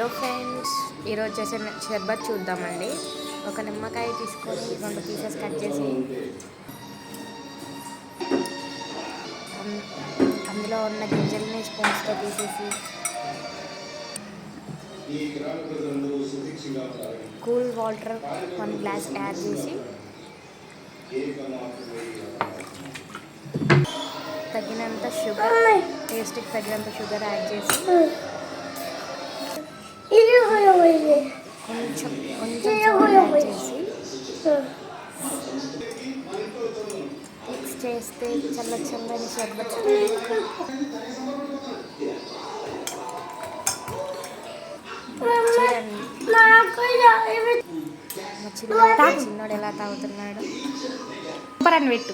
Hello friends, ఈరోజు చేసే షర్బత్ చూద్దామండి. ఒక నిమ్మకాయ తీసుకొని 2 పీసెస్ కట్ చేసి అందులో ఉన్న గింజల్ని స్పూన్స్తో తీసేసి కూల్ వాటర్ 1 గ్లాస్ యాడ్ చేసి తగినంత షుగర్, టేస్ట్కి తగినంత షుగర్ యాడ్ చేసి కొంచెం యాడ్ చేసి మిక్స్ చేస్తే చల్లని షర్బత్. చిన్నోడు ఎలా తాగుతున్నాడు. సూపర్ అని పెట్టు.